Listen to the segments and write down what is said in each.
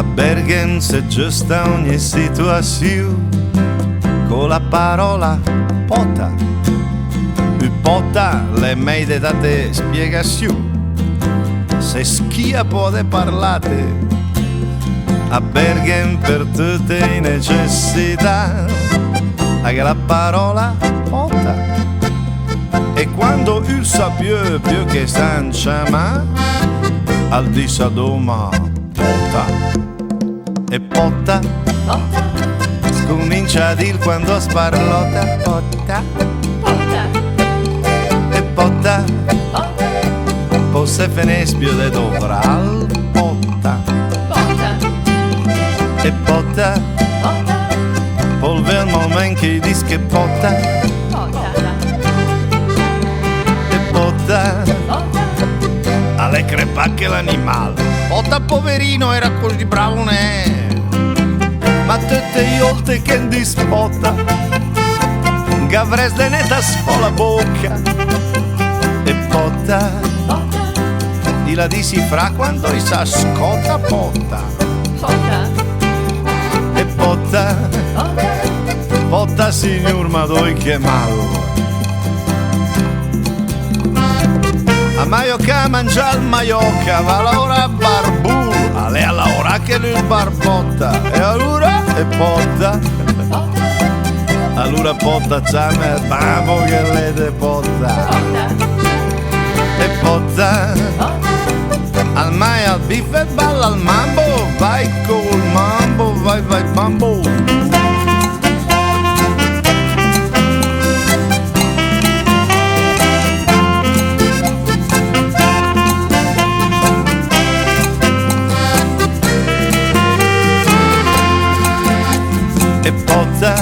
A Bergen c'è giusta ogni situazione con la parola pota. U pota le meide date spiegazioni. Se schia può parlate a Bergen per tutte le necessità. Anche la parola pota. E quando il sa più che sta chiamando al di sa doma pota. E pota scomincia a dir quando sparlota pota. E pota poi se finespiu de dovral pota. E pota poi ve il momento che dice che pota. E pota alle crepacche l'animale. Pota poverino era così bravo non è. Ma tutte le volte che dispota Gavres de neta sfola bocca. E pota di la disi fra quando sa scotta pota. E pota pota signor Madoi che mal. A Maioca mangia il Maioca, va l'ora barbù, alle alla ora che lui barbotta, e allora e potta, allora potta c'ame il bambo che le de potta, e potta, al mai al biff e balla al mambo, vai col mambo, vai bambo. E pota,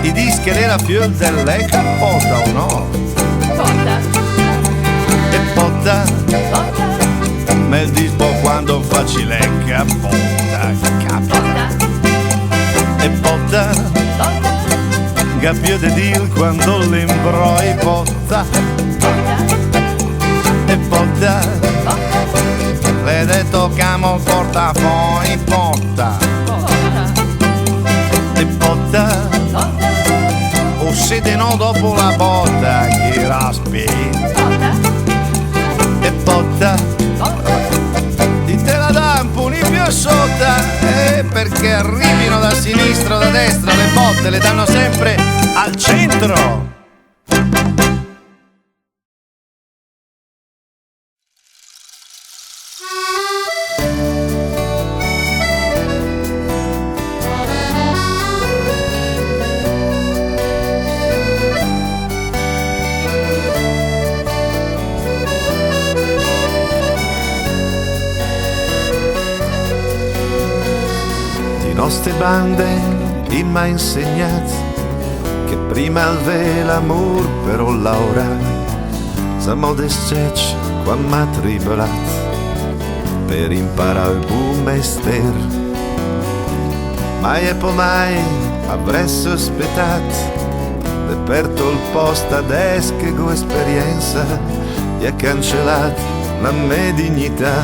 i dischi era più delle capota o no? E pota, me il disco quando facci le capota, capita. E pota, gabbio de deal quando l'imbroi pota. E pota, le detto camo portafoi pota. E pota o siete no dopo la botta che raspi. E pota ti te la dà un po' più sotto perché arrivino da sinistra o da destra le botte le danno sempre al centro. Nostre bande mi ha insegnato che prima il ve l'amor però l'ora siamo descecci quando m'ha tribolato per imparare il buon mestiere mai e poi mai avrei sospettato di perto il posto adesso che con esperienza gli ha cancellato la mia dignità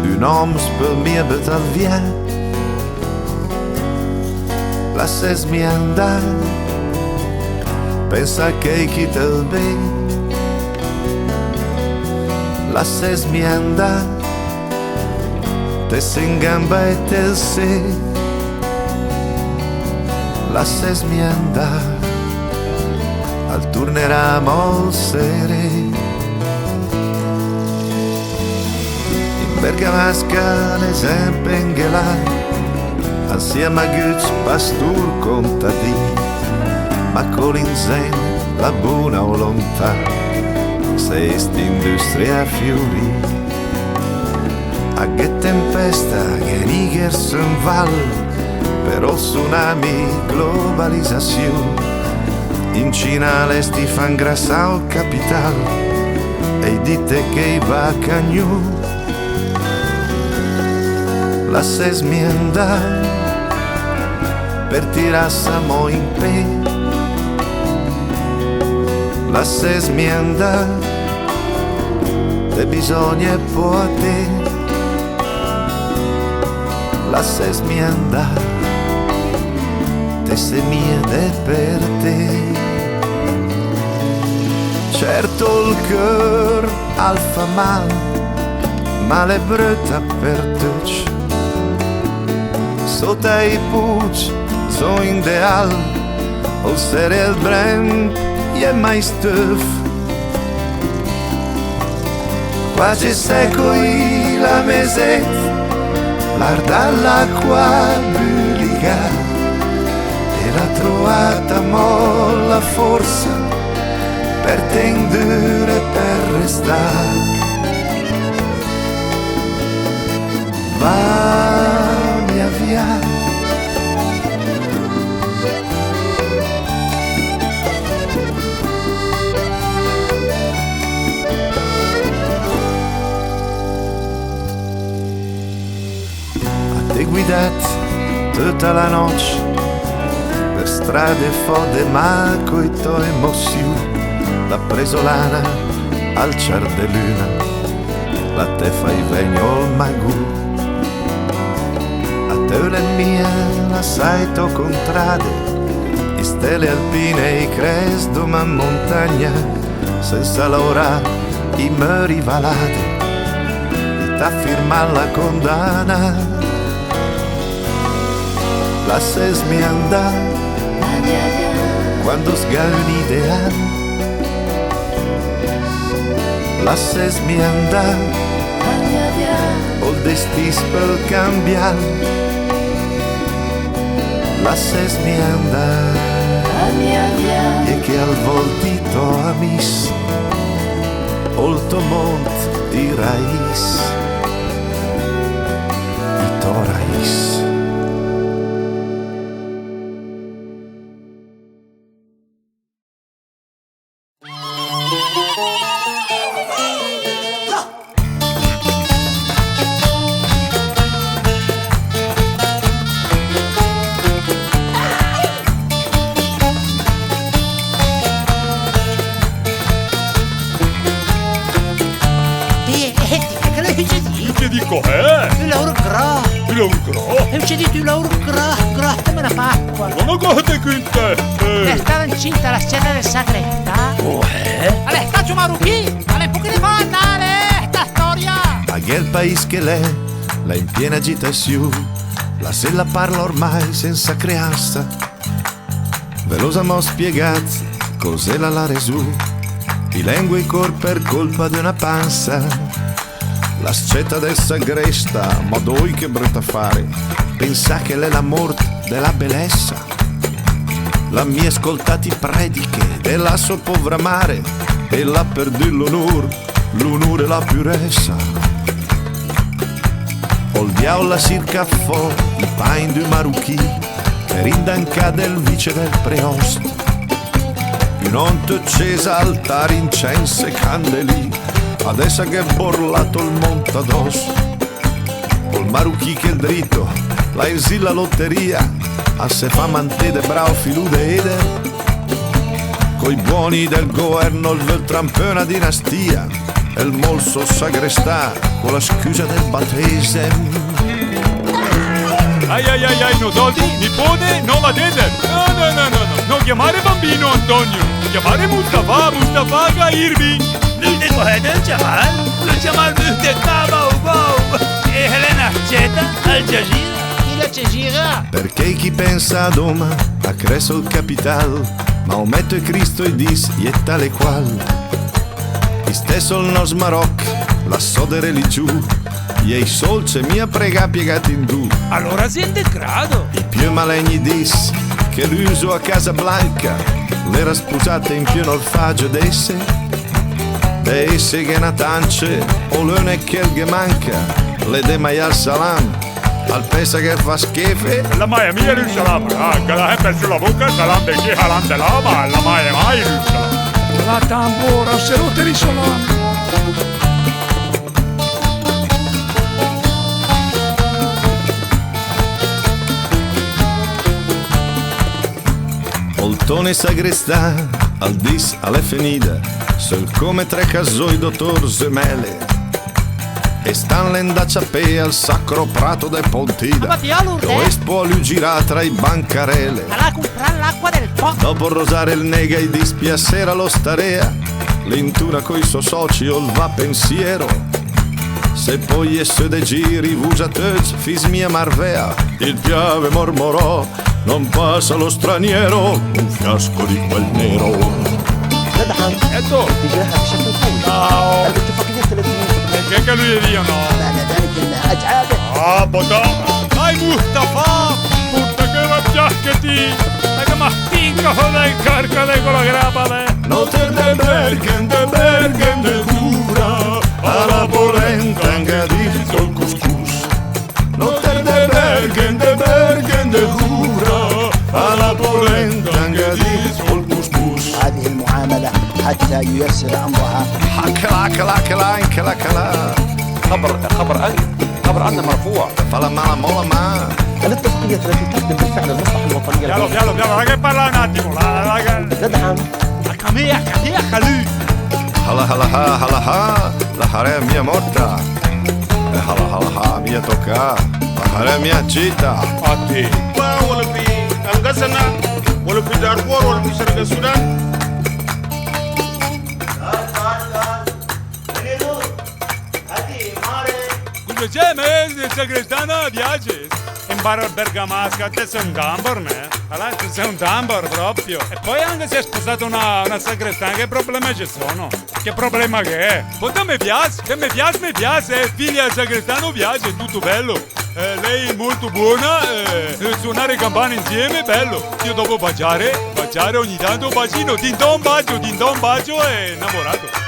un uomo per mia battaglia. Lasciami andare, pensa che chi te il bene. Lasciami andare, te sei in gamba e te sei. Lasciami andare, al torneremo al sere. In Bergamasca l'esempio inghelare assieme a Guz pastur contadini, ma con l'insegno la buona volontà, se st'industria fiori, a che tempesta che niger in val, però tsunami globalizzazione, in Cina l'esti fan grassa al capital, e dite che va cagnu, la sesmi andare, per tirassamo in pe, la sesmi andare, te bisogna può te, la ses mi andar, te se mie de per te. Certo il cœur al fa mal, ma le brutta per tuch. Sota i puig, so ideal, o ser el brem, je mai stuf. Quasi seco la meset, l'ardà l'acqua buliga, e l'ha trovata mo la forza per tendere per restare. Va via via, a te guidat tutta la noce per strade fode, ma coi tuoi emozioni l'ha preso l'ana al ciar de luna, la te fai vegno il magù. A te le mia la sai to contrade, i stelle alpine, i cres d'una montagna, senza l'ora i meri valade, e t'ha firmat la condanna. La ses mi andà, quando sgal un'idea, la ses mi andà, o il destis per cambiar. La ses mi andà, e che al voltito amis, olto mont di raiz, i to raiz. Du lauro gratta me la Pasqua. Non ho cose quinte. Stava incinta la scena del sagresta. Oh, Ale, faccio Marucchi. Ale, un po' che fa andare sta storia. Aquel país che lei, la in piena agitazione, la se la parla ormai senza creanza. Velosa mo spiegat cos'è la resù, i lengua e cor per colpa di una panza. La sceta del sagresta, ma doi che brutta fare, pensa che l'è la morte della bellezza. La mia ascoltati prediche della sua povera mare, e l'ha perduto l'onore e la purezza. O il diavolo circa fo, i pain di Marucchi, per indanca del vice del preost. In onto accesa altari, incenso e candeli, adesso che è borlato il montados. Col Marucchi che il dritto, la insi la lotteria, a se fa mantede bravo filude ede. Coi buoni del governo il Veltrampè una dinastia, e il molso sagrestà con la scusa del battesimo. Ai ai ai ai, no soldi, nipote, non la tende. No, non chiamare bambino Antonio, chiamare Mustafa Gairbi. Mühtet Jamal mühtet Baba e Helena Accetta Al Jazeera. Chi la Cesira? Perché chi pensa a Roma ha creso il capital, Maometto e Cristo e dis e tale qual. I stesso il nos Maroc, la sodere lì giù, e i solce mia prega piegati in due. Allora siete grado. I più malegni dis che l'uso a Casablanca l'era sputata in pieno alfagio d'esse. De esse che natance o l'une che il manca, le de mai al salam, al pesa che fa schefe. La maia mia Jerusalem, che la gente sulla bocca, salam de chi halam de lama, la maia mai Jerusalem. La tambora se lo te risolamo. Oltone sagrestà, al dis alle fenida, sol come tre casoi dottor Zemele. e stan l'endacciapè al sacro prato de Pontida, Ma via dove Lourdes, può lui girare tra i bancarelle. alla comprare l'acqua del po'. Dopo rosare il nega e dispiacere allo starea, l'intuna coi suoi soci o il va pensiero. Se poi esso de giri vusa tøc, fis mia marvea, il piave mormorò, non passa lo straniero, un fiasco di quel nero. ندعم Eto, اتجاهها بشكل قوي ciao. الاتفاقية التي Che lui diano? بعد ذلك انها اجعابه Ah, bota. Dai Mustafa, puta che la giacchetti. Ma che mattinca dai carca dai con la grappa dai. Notte de Bergen de Gura, alla polenta angadito il couscous. Notte de Bergen de Gura, alla polenta angadito il couscous. هذه المعاملة حتى ييسر امرها Anche la. خبر أن مرفوع. Fa la mola ma. الاتفاقية التي تخدم بالفعل المصلحة الوطنية Piano, القومية. piano, che parla un attimo. ندعم Camia, lui. Hala, la hare mia morta. Hala, mia tocca. La hare mia cita. A te. ولا في الغزنة ولا في دارفور ولا في شرق السودان. Scusa, c'è me, il segretano viaggi. In bar al Bergamasca, te sei un gambor, ne? Allora, te sei un gambor proprio. E poi anche se è sposata una segretana, che problema ci sono? Che problema che è? Poi mi piace, figlia del segretano viaggia, è tutto bello. Lei è molto buona, suonare campane insieme, bello. Io dopo baciare ogni tanto un bacino, din don bacio e innamorato.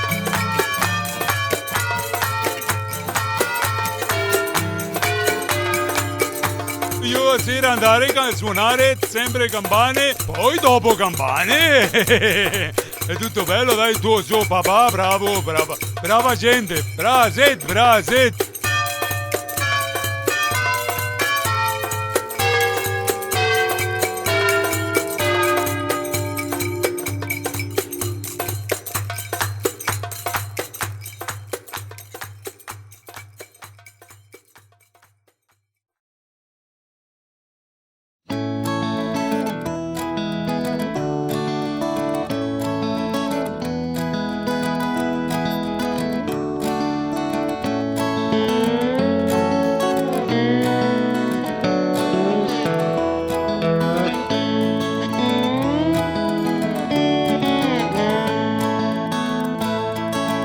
Io sera andare a suonare sempre campane, poi dopo campane. È tutto bello, dai, tuo suo papà, brava gente, braset.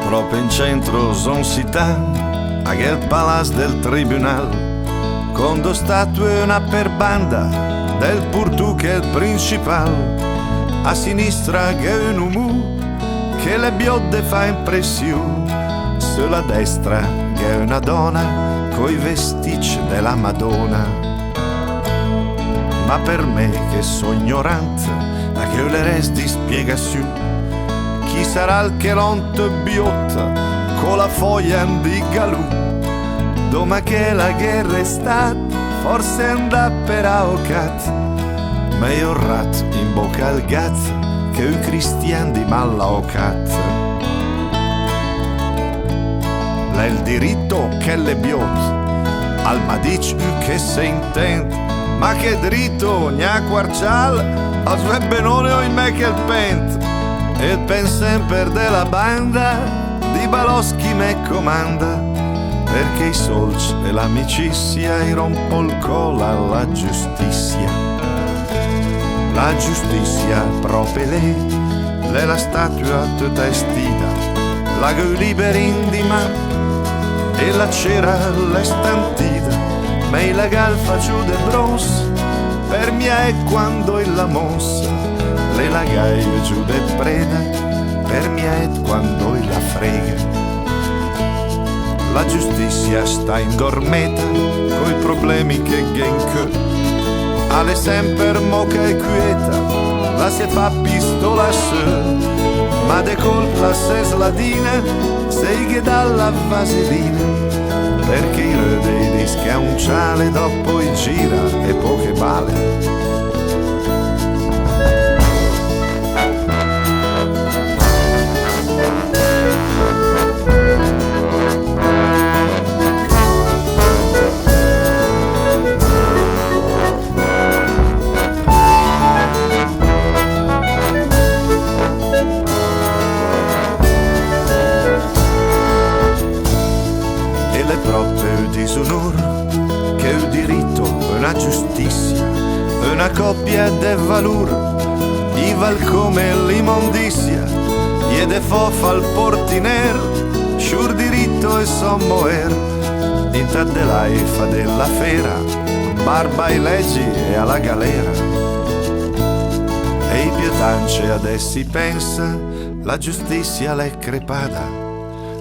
Proprio in centro son città, a quel palazzo del tribunal, con due statue e una per banda del Portuguese principal. A sinistra che è un uomo che le biodde fa impressione, sulla destra che è una donna coi vesticci della Madonna. Ma per me che sono ignorante, a che le resti spiegazione, chi sarà il che l'onte biotta con la foglia di galù? Doma che la guerra è stata, forse andà per aucat, ma io rat in bocca al gat che i cristiani di Mallaocat. L'è il diritto che le biot, al madic che se intende, ma che dritto gna quarcial, al suo benone o in me che il pent. E il pen sempre della banda di Baloschi me comanda, perché i solci e l'amicizia i rompo il collo alla giustizia. La giustizia proprio lei, è la statua tutta estida, la che liberin di man e la cera l'estantida, ma il legal faccio de bronze, per mia è quando è la mossa. Le lagaie giù de preda, per mia è quando la frega. La giustizia sta in dormeta, coi problemi che gen che, alle sempre moca e quieta, la se fa pistola su, ma de colpa se sladina, sei che dalla vaselina, perché i re dei dischi a un ciale dopo i gira e poche bale. una coppia de valur, i val come l'immondizia, e de fofa al portiner, sciur diritto e sommoer, inta de laifa della fera, barba ai leggi e alla galera. E i pietance adessi pensa, la giustizia l'è crepada,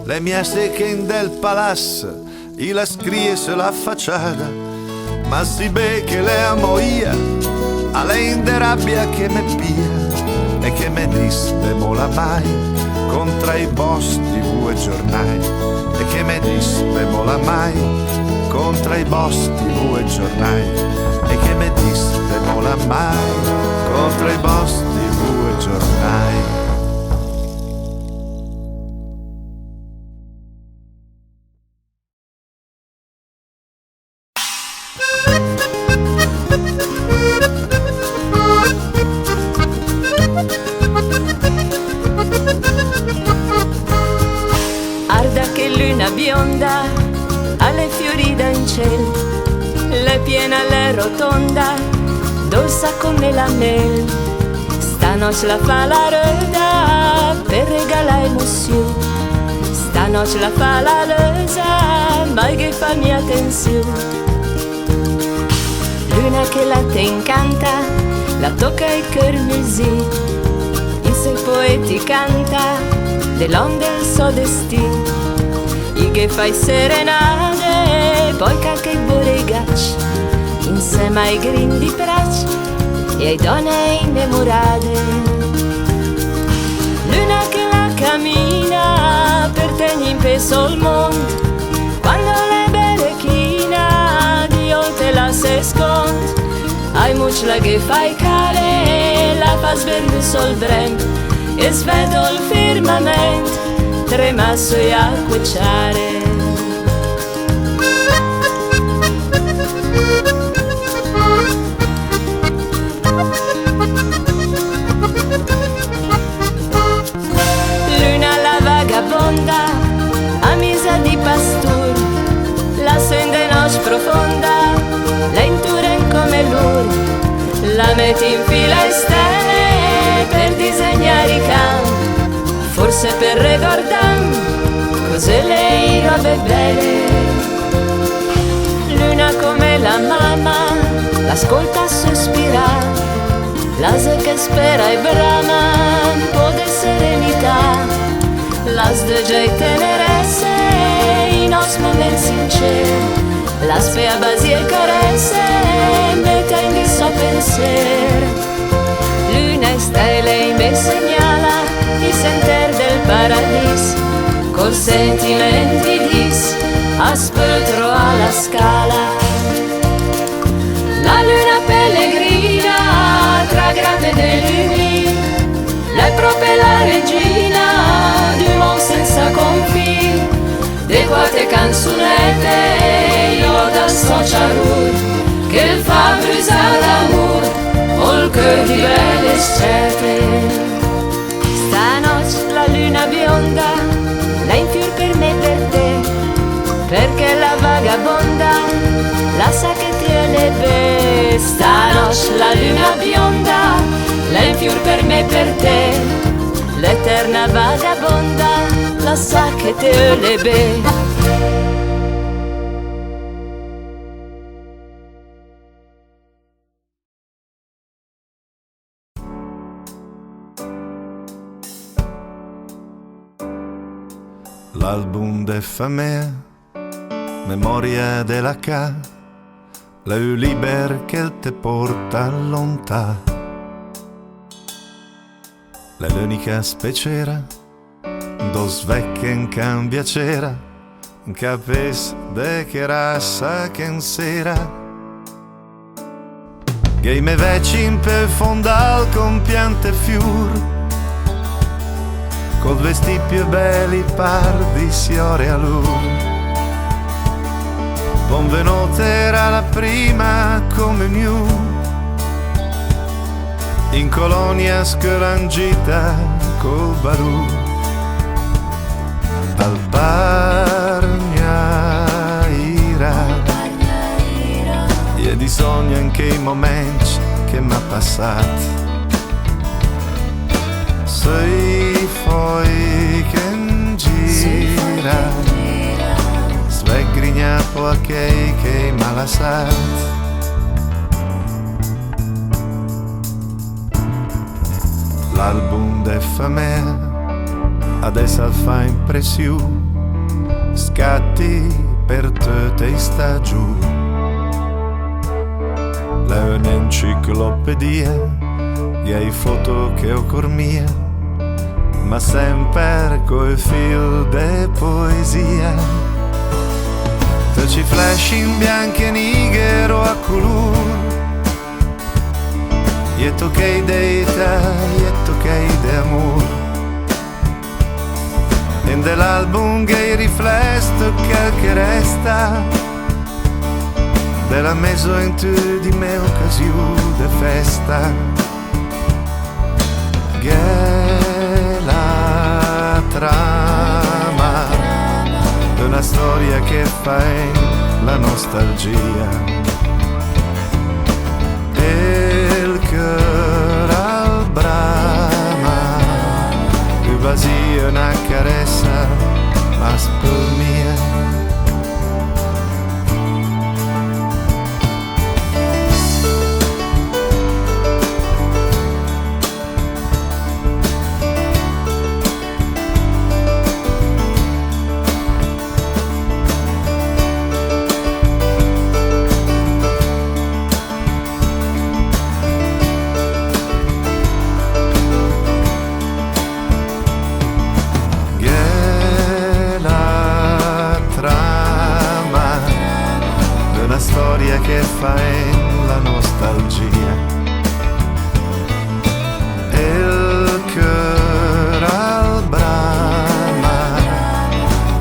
le mie sechen del palace, y la scries la facciata, ma si be che le amo io, a lei in de rabbia che me pia, e che me disse mola mai, contra i bosti bue giornai, e che me disse mola mai, contra i bosti bue giornai, e che me disse mola mai, contra i bosti bue giornai. Bionda, alle fiorida in cielo, le piena, le rotonda, dolce come la mel. Stanotte la fa la röda per regalare emozione. Stanotte la fa la rösa, ma che fa mia attenzione. Luna che la te incanta, la tocca il cœur musì. In sei poeti canta, dell'onde il suo destino. I che fai serenade, poi cacca i boregacci, insieme ai grindi bracci e ai donne innamorate. Luna che la cammina per tegni in peso al mondo, quando le belle china di oltre la se sconde. Ai mucci la che fai care, la fa svermi sul brembo e svedo il firmamento, trema sui acquecciare. Luna la vagabonda, a misa di pastur, la sende noce profonda, la inturen come lui, la metti in fila e stelle per disegnare i campi. Forse per ricordare cos'è lei robe belle. Luna come la mamma, l'ascolta sospirare, l'ase che spera e brama, un po' di serenità, las de già teneresse in os momenti sinceri, la spea basi e caresse, metta in di suo pensiero. Luna e stelle in me segnala i sentieri del paradiso, col sentimenti dis, aspetto alla scala. La luna pellegrina tra grave dei lumi, lei proprio la regina di un mondo senza confini, de quante canzonette io da sociarur, che il fa brusare d'amore, o che di belle scelte. Stanotte la luna bionda, la infior per me e per te, perché la vagabonda, la sa che te le be. Stanotte la luna bionda, la infior per me e per te, l'eterna vagabonda, la sa che te le be. L'album de famille, memoria della ca, la u liber che te porta lontà. L'unica specera, dos vecken cambia cera, capes de che rassa che sera. Che me vecin per fondal con piante fiur, col vestì più belli pardi siore a lui. Benvenuta era la prima comunione, in colonia scolangita col barù. Al Bargnaira, e di sogno anche i momenti che m'ha passat. Sei foi che gira, sveggrignato a che m'ha lasciat. L'album de famea adesso fa impressione, scatti per te e sta giù. È un'enciclopedia e foto che ho cor mia, ma sempre coi fil de poesia. Te ci flash in bianco e nero a color, e toquei de età, e toquei de amor. E dell'album che riflesto quel che resta della meso in tu di me occasione de festa. Che la trama di una storia che fa la nostalgia. Il cœur al brama, il vazio una carezza, ma per mia. Storia che fa la nostalgia. Il cœur al brama,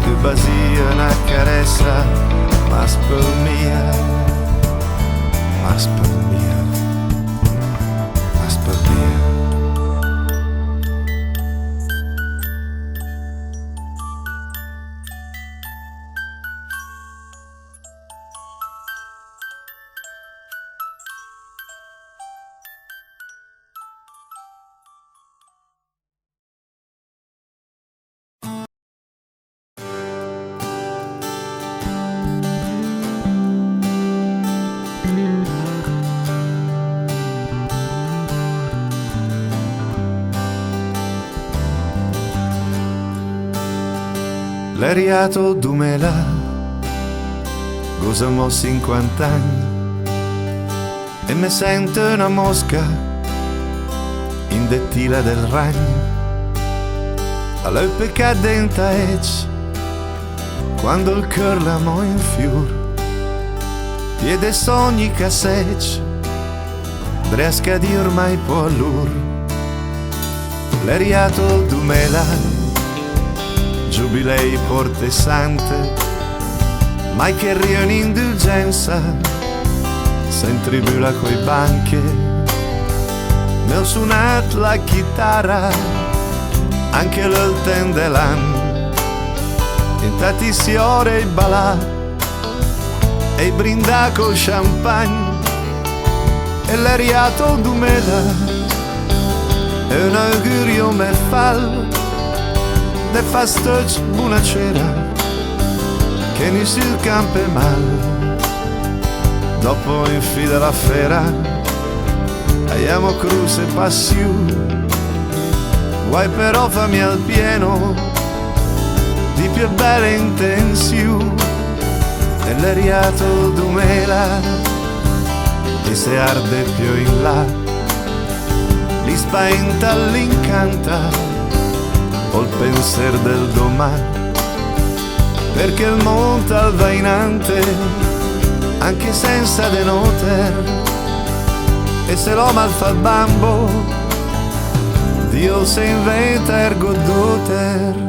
il vazio una carezza, ma per mia, ma per mia, ma per mia. L'eriato dumela, gosamo 50 anni e mi sento una mosca in dettila del ragno. Alla peccata in taec, quando il cœur la mo in fior, piede sogni cassec, dresca di ormai può all'ur. L'eriato dumela, giubilei porte sante, mai che rio in indulgenza, se in tribula coi banche. Mi ho suonato la chitarra, anche l'ultimo dell'anno, in tantissime ore il balà, e brindà col champagne, e l'eriato d'umela, e un augurio me fa de fastoc buonasera, che ni sul campo è mal. Dopo in fila la fera, abbiamo cruce passione, guai però fammi al pieno di più belle intenzioni. E l'eriato d'umela, e se arde più in là, li spaventa, l'incanta col pensier del domani, perché il monte al vainante, anche senza de noter, e se l'uomo al fa bambo, Dio se inventa ergo doter.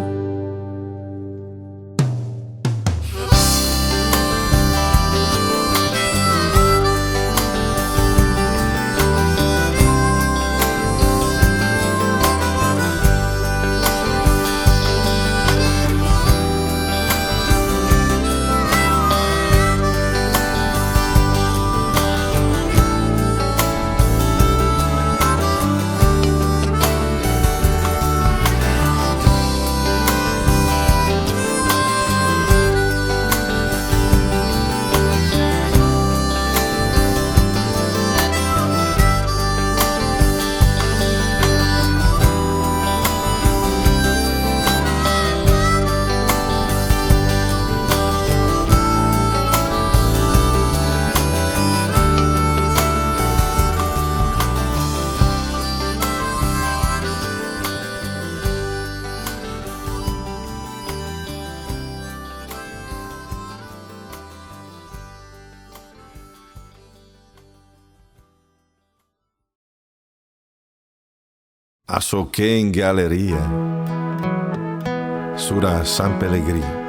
a so che in galleria sura San Pellegrino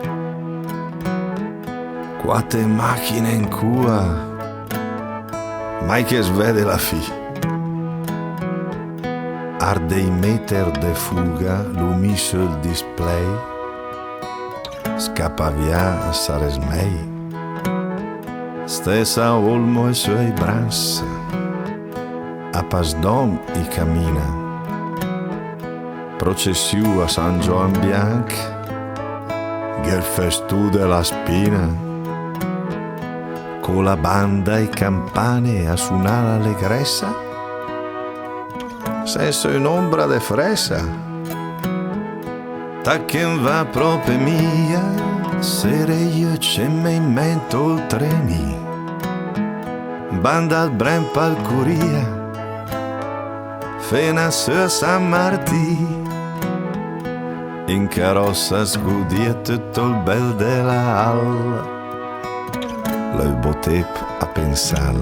quante macchine in cua mai che svede la fi arde i meter de fuga lumi sul display scappa via a Saresmei stessa olmo e suoi brans a Pasdom i cammina processiu a San Gioan Bianc gel festù della spina con la banda e campane a suonare allegressa senza un'ombra de fressa tacchen va proprio mia sere io c'è me in mente oltre mi banda al bren palcuria fena su San Martì in carrozza sgudia tutto il bel della hall lo botep a pensar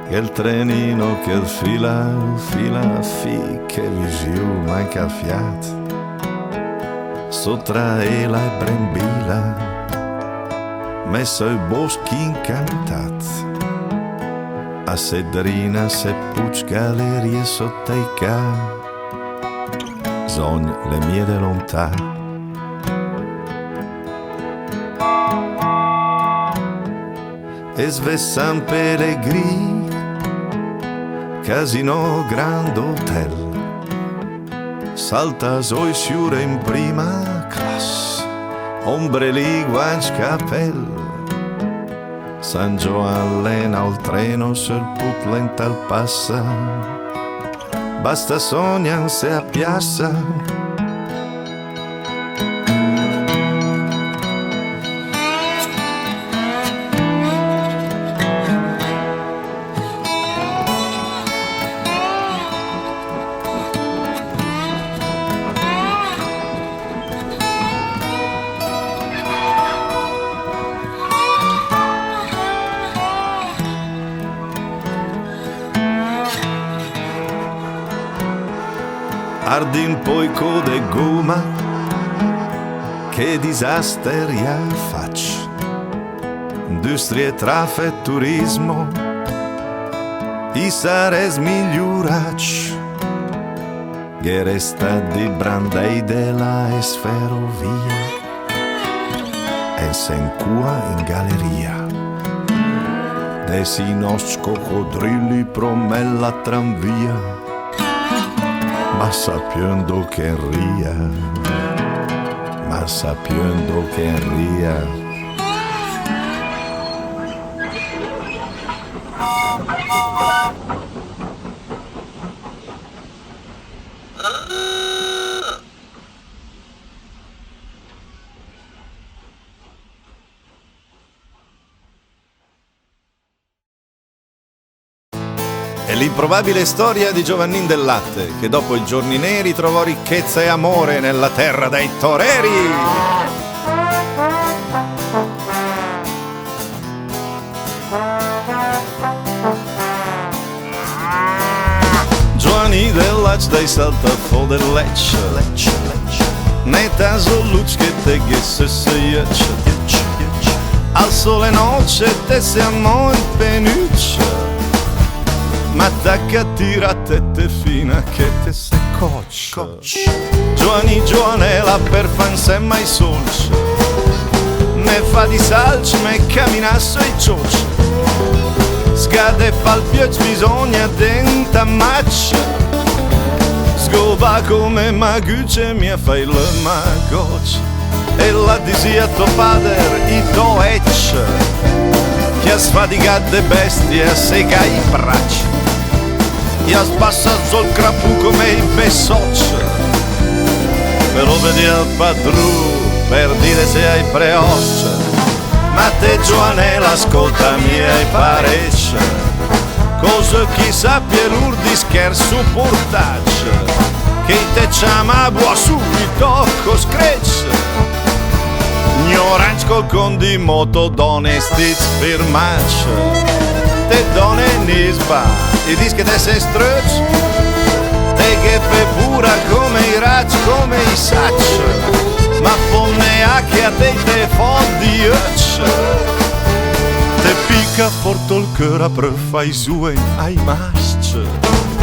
che il trenino che fila fi che visiu manca il fiat sottra e la brembila messo i boschi incantat a Sedrina se puc gallerie sotto i ca sogn le mie de lontà e San Pellegrini Casino Grand Hotel salta soi siure in prima classe ombrelli guanci capel San Gioan lena il treno sul put lenta al passa basta sognan se a piazza Ardin poi code goma che disasteria faccia industrie trafe turismo i sares migliurac che resta di brandei della esferovia e sen cua in galleria desi nos coccodrilli promella tranvia ma sapiendo che ria, ma sapiendo che ria. È l'improbabile storia di Giovannin del Latte, che dopo i giorni neri trovò ricchezza e amore nella terra dei toreri. Giovanni del Latte dai saltafo del Lecce, neta soluc che te ghesse se al sole noce te siamo in penuccia. Ma tacca tira tette fina che te se coccia. Giovani Giovanella per fanse mai solce me fa di salci me cammina sui ciocci scade fa il piac bisogna denta maccia sgoba come maguce mi fai le magoccia e la disia tuo padre i to ecce che ha sfaticato de bestie a sega i braccia e ha spassato sul crapù come i besoccia però vedi al padrù per dire se hai preoccia ma te Giovanella ascolta miei pareccia cosa chi sappia l'ur di scherzo portaccia che te chiama buo subito screccia ignoranza col condimento d'onesti firmaccia te donne nisba e dis che te sei stretch che fe pura come i raggi, come i sacci, ma ponne a che a te foddi te picca porto il cœur per fai sue ai masci.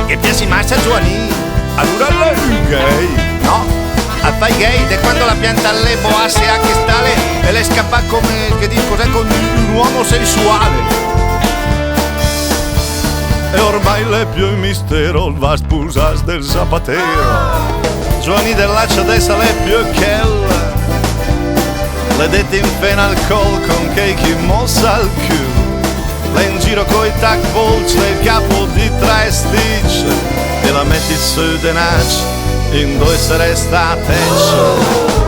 Che piaci mascia Giovanni? Allora lei gay? No, a fai gay de quando la pianta alle boasse a che stale e le scappa come, che dico cos'è, con un uomo sensuale. E ormai le più il mistero, il vas pusas del zapatero. Giovanni dell'accia adesso le più che le dette in pena al col con cake mossa al culo. Le in giro coi tac volts nel capo di 3 stitch e la metti su denacci in due se resta a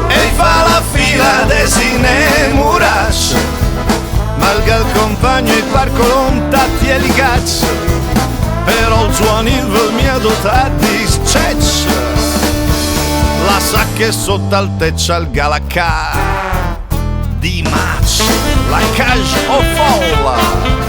e fa la fila desine murash malga il compagno e parco lontati e li caccia però il Giovanni il mio dottati sceccia la sa che sotto al teccia al galacà di match la cage o folla.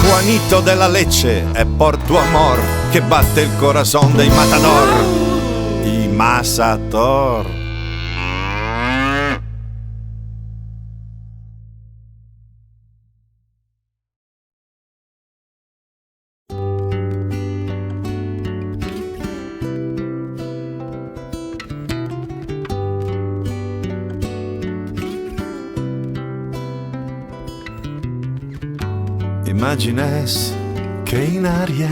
Juanito della Lecce è Porto Amor che batte il corazon dei matador, i masator. Immagines che in aria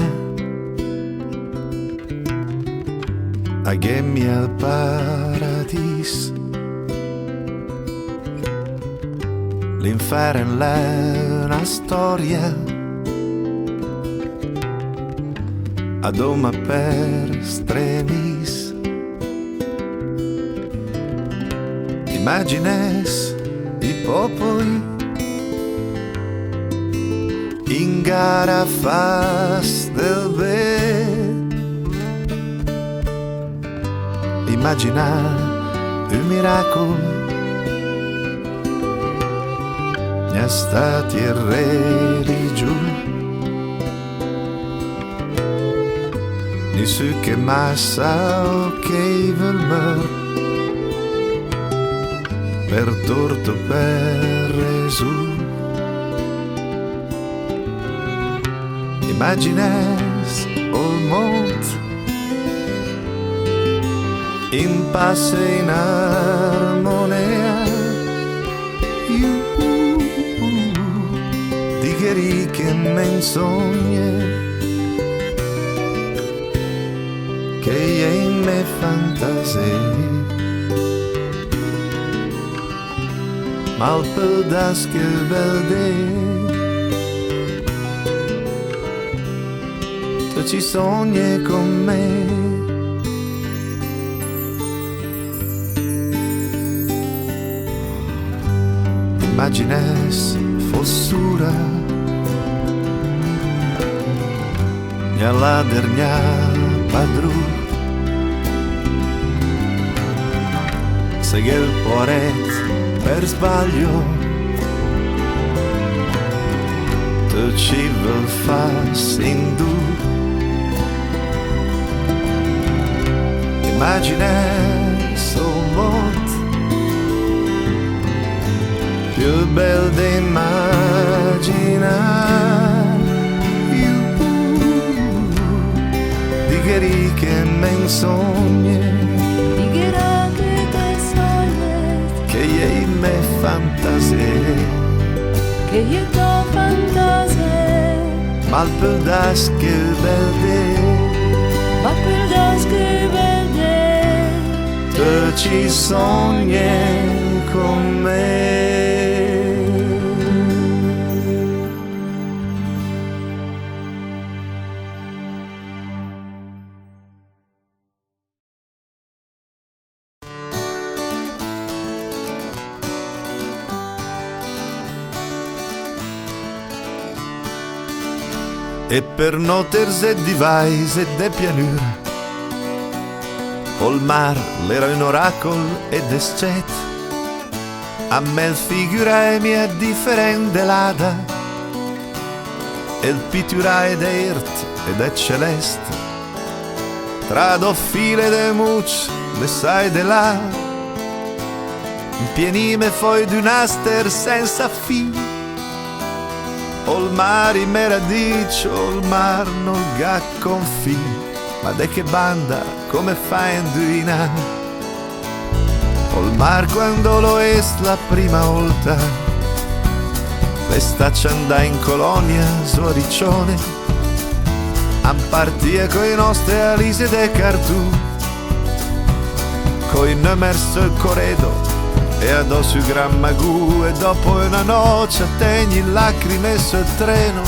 aghemmi al paradis l'inferno è una storia ad oma per stremis Immagines i popoli in gara fas del bel immagina un miracolo ne stati il re di giù di su che massa o che velmer per torto per Gesù Immagines il mondo in pace in armonia di che ricche menzogne che è in me fantasie mal per das che vede tu ci sogni con me Immagines fossura nella dernia padru se che il poret per sbaglio tu ci vuol far sindu Immagines il mondo più bel da immaginare di che ricche menzogne che è in me fantasie che io to fantasie mal per das che vede ma per das che vede tu ci sogni con me e per noterse di vais e de pianura col mar l'era un oracol ed escet A me il figura e mia differente l'ada, e il pittura ed ert ed è celeste, tra do file de muc, de sai de là, pienime foi d'un aster senza fin. Ol mar in meradicio, il mar non ga confin, ma de che banda, come fai a indovinare? Ol mar quando lo è la prima volta, l'estacci andai in colonia, Soriccione, a partire coi nostri alise de cartù, coi numers corredo e addosso gran magù, e dopo una noce tegni lacrime sul treno,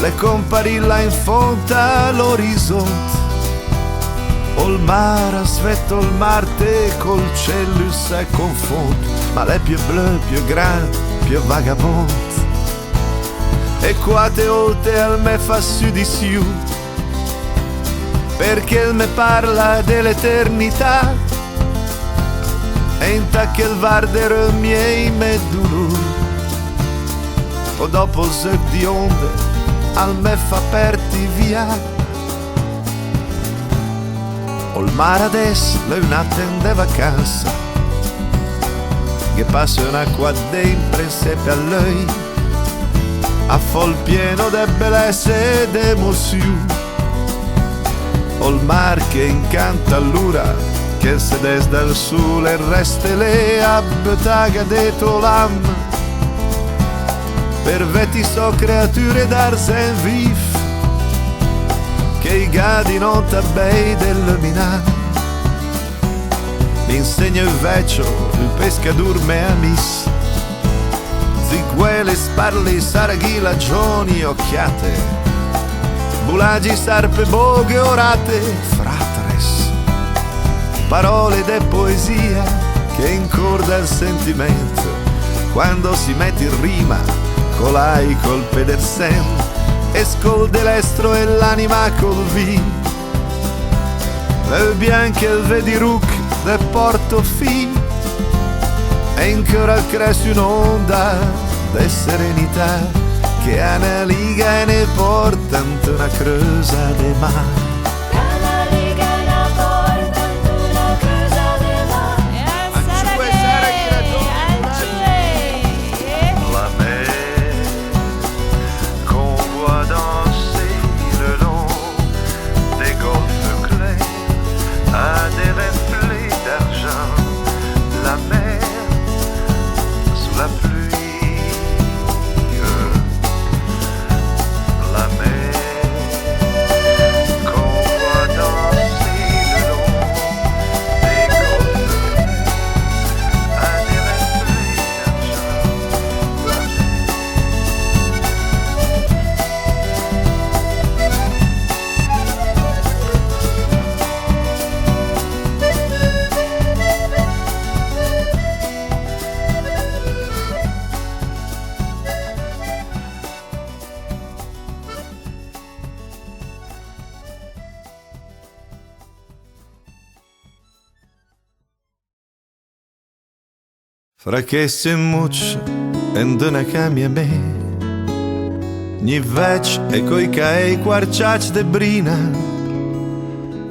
le comparì là in fonta all'orizzonte. Ol mar aspetto il Marte col cielo si confonde, ma lei più blu, più grande, più vagabond, e quate volte al me fa su di su, perché il me parla dell'eternità, e inta che il vardero miei me dolore, o dopo il zec di onde al me fa perti via. Ol mar adesso è una tenda vacanza, che passa un'acqua dentro e seppe a lei, a fol pieno de bellezza ed emozione. Ol mar che incanta all'ura, che se des dal sole resta lì a betaga de tolam, per veti so creature d'arsen vif, che i gadi non t'abbei dell'illuminare. Mi insegna il vecchio, il pescadur me amis, ziguele, sparli, saraghi, lagioni, occhiate, bulagi, sarpe, boghe, orate, fratres, parole de poesia che incorda il sentimento, quando si mette in rima colai col pedersen, e scolde l'estro e l'anima col vin, le bianche il vediruc de Portofino, e ancora cresce un'onda de serenità, che ha una liga e ne porta una creusa de mare. Fra che se muccia e non cambia me, ni vec e coi caei quarciac de brina,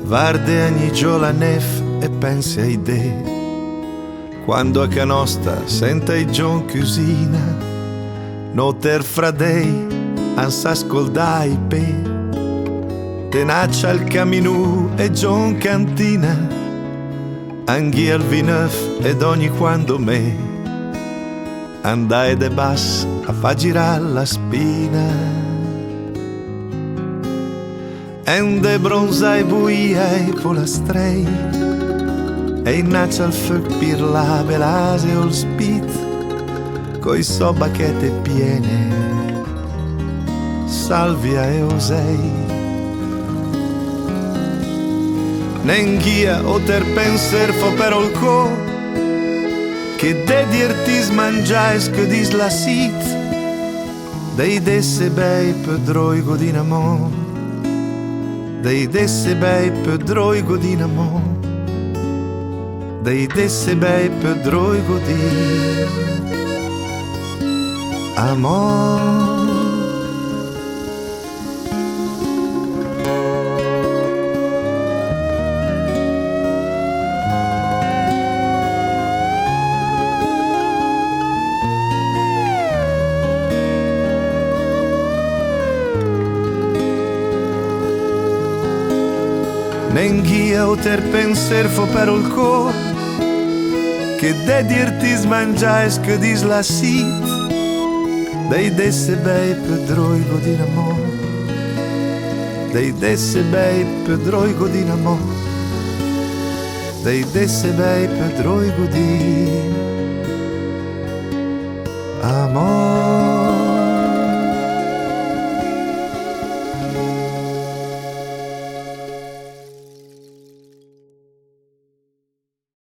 varde ogni giola nef e pensi ai de, quando a canosta senta i gion cusina, noter fra dei an s'ascoldai pe, tenaccia il caminù e gion cantina, anghi al vineuf ed ogni quando me andai de bas a fa girar la spina, en de bronzai buiai polastrei, e innaccia al foc per la belase o spit, coi so bacchette piene, salvia e osei. Nenghia o ter penser fo per il co, che de dirtis mangiais che dis la sit, dei desse bei pedroigo dinamo, dei desse bei pedroigo dinamo, dei desse bei pedroi godi amor. Nenghia o ter penser fo per il cor che de dirti smangiais che dis la sit dei desse bei pedroi godin amor, dei desse bei pedroi godin amor, dei desse bei pedroi godin amor.